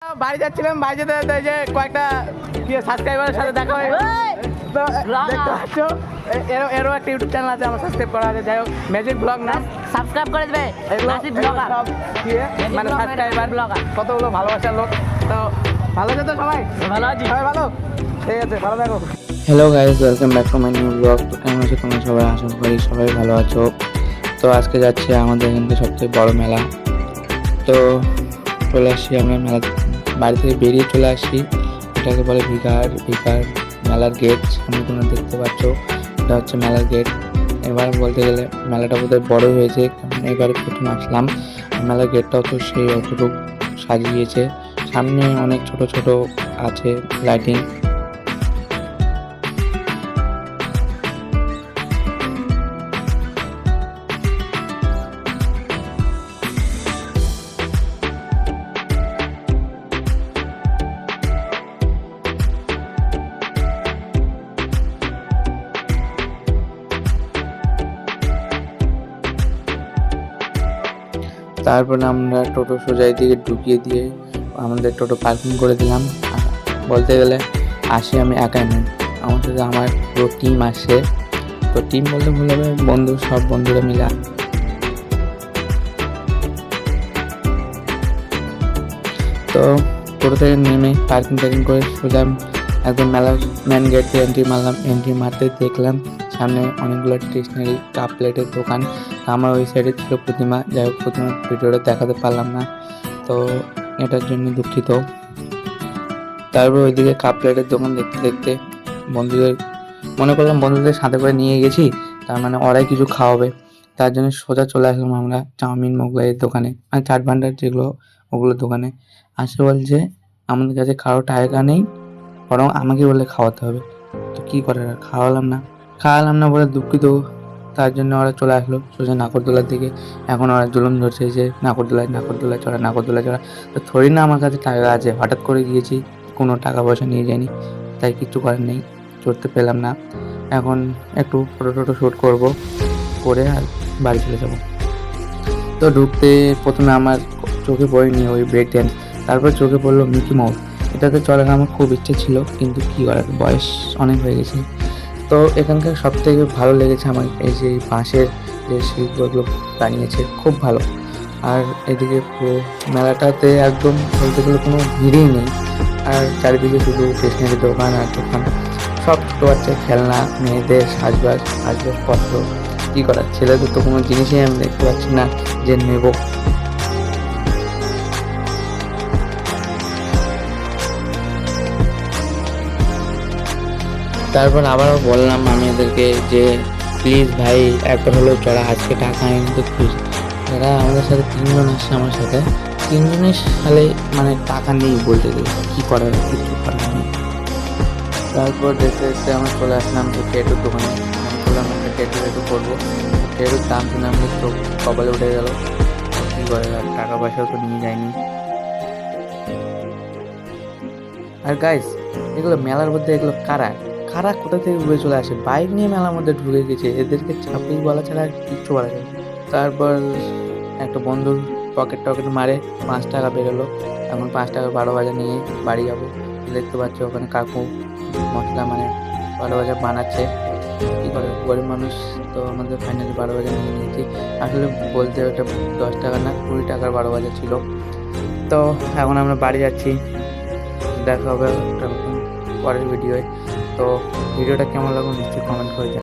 বাড়ি যাচ্ছিলাম, বাড়ি যেতে যেতে যে কয়েকটা সাবস্ক্রাইবারের সাথে দেখা হয়ে তো দেখতে পাচ্ছ এরও একটা ইউটিউব চ্যানেল আছে আমার সাবস্ক্রাইব করা আছে। যাই হোক ম্যাজিক ব্লগ না, সাবস্ক্রাইব করে দেবে। এগুলো নাসিব ব্লগার সব মানে সাবস্ক্রাইবার ব্লগার কতগুলো ভালোবাসার লোক। তো ভালো আছে তো সবাই? ভালো আছি। সবাই ভালো, ঠিক আছে, ভালো থাকো। Hello guys, welcome back to my new blog. তো কেমন আছো তোমরা সবাই? আশা করি সবাই ভালো আছো। তো আজকে যাচ্ছি আমাদের এখানকার সবথেকে বড় মেলা। তো চলে আসছি আমরা মেলা, বাড়ি থেকে বেরিয়ে চলে আসি। এটাকে বলে ভিকার মেলার গেট। সামনে তোমরা দেখতে পাচ্ছ, এটা হচ্ছে মেলার গেট। এবার বলতে গেলে মেলাটা বোধহয় বড় হয়েছে, কারণ এবারে প্রথম আসলাম। মেলার গেটটাও তো সেই অতটুকু সাজিয়েছে। সামনে অনেক ছোট ছোট আছে লাইটিং। তারপরে আমরা টোটো সোজাই দিকে ঢুকিয়ে দিয়ে আমাদের টোটো পার্কিং করে দিলাম। বলতে গেলে আসি আমি একাই নই, আমার সাথে আমার পুরো টিম আসে। তো টিম বলতে ভুল হবে, বন্ধু, সব বন্ধুরা মিলে। তো টোটো থেকে নেমে পার্কিং করে সোজা একদম মেলার মেন গেট দিয়ে এন্ট্রি মারলাম। এন্ট্রি মারতে দেখলাম সামনে অনেকগুলো স্টেশনারি কাপ প্লেটের দোকান। আমার ওই সাইডে ছিল প্রতিমা। যাই হোক, প্রতিমার ভিডিওটা দেখাতে পারলাম না, তো এটার জন্য দুঃখিত। তারপর ওইদিকে কাপ প্লেটের দোকান দেখতে দেখতে বন্ধুদের মনে করলাম বন্ধুদের সাথে করে নিয়ে গেছি, তার মানে ওরাই কিছু খাওয়াবে। তার জন্য সোজা চলে আসলাম আমরা চাউমিন মোগলাইয়ের দোকানে, মানে চাট ভান্ডার যেগুলো, ওগুলোর দোকানে। আসে বলছে আমাদের কাছে কারো টাকা নেই, বরং আমাকে বলে খাওয়াতে হবে। তো কী করে, খাওয়ালাম না বলে দুঃখিত। তার জন্য ওরা চলে আসলো সোজা নাগরদোলার দিকে। এখন ওরা জুলুম ধরছে যে নাগরদোলায় চড়া। তো থোড়ি না আমার কাছে টাকা আছে, হঠাৎ করে গিয়েছি, কোনো টাকা পয়সা নিয়ে যায়নি, তাই কিচ্ছু করার নেই, চড়তে পেলাম না। এখন একটু ফটো শ্যুট করবো, করে আর বাড়ি চলে যাবো। তো ঢুকতে প্রথমে আমার চোখে পড়েনি ওই ব্রেক ড্যান্স, তারপর চোখে পড়লো মিকি মাউস। এটাতে চলার আমার খুব ইচ্ছে ছিল, কিন্তু কী করার, বয়স অনেক হয়ে গেছে। তো এখানকার সব থেকে ভালো লেগেছে আমার এই যে বাঁশের যে শিল্পগুলো বানিয়েছে, খুব ভালো। আর এদিকে পুরো মেলাটাতে একদম বলতে গেলে কোনো ভিড়ই নেই, আর চারিদিকে শুধু স্টেশনারি দোকান আর দোকান, সব ছোটো বাচ্চার খেলনা, মেয়েদের আসবাবপত্র। কী করার, ছেলেদের তো কোনো জিনিসই আমি দেখতে পাচ্ছি না যে নেব। তারপর আবারও বললাম আমি এদেরকে যে প্লিজ ভাই একবার হলেও চড়া, আজকে টাকা আমি কিন্তু খুঁজি। এরা আমাদের সাথে তিনজন আসছে, আমার সাথে তিনজনের সালে মানে টাকা নেই বলতে গেলে, কী করার, কিছু করার নেই। তারপর দেখতে দেখতে আমরা চলে আসলাম যে টেটুর দোকানে। আমি বললাম একটা টেটু করবো। টেটুর দাম শুনে আমি তো কপালে উঠে গেল, কী করে, আর টাকা পয়সাও তো নিয়ে যায়নি। আর গাইস, এগুলো মেলার মধ্যে এগুলো কারা কোথা থেকে ঘুরে চলে আসে, বাইক নিয়ে মেলার মধ্যে ঢুকে গেছে, এদেরকে চাপেই বলা ছাড়া আর কিচ্ছু বলা যায় না। তারপর একটা বন্ধুর পকেট মারে 5 টাকা বেরোলো। এখন 5 টাকা 12 ভাজা নিয়ে বাড়ি যাবো। দেখতে পাচ্ছ ওখানে কাকু মশলা মানে 12 ভাজা বানাচ্ছে। কী করে, গরিব মানুষ তো আমাদের ফাইনালি 12 ভাজা নিয়ে নিয়েছি। আসলে বলতে ওটা 10 টাকা না 20 টাকার 12 ভাজা ছিল। তো এখন আমরা বাড়ি যাচ্ছি, দেখা হবে একটা নতুন পরের ভিডিওয়। তো ভিডিওটা কেমন লাগলো নিশ্চয়ই কমেন্ট করে জানাবেন।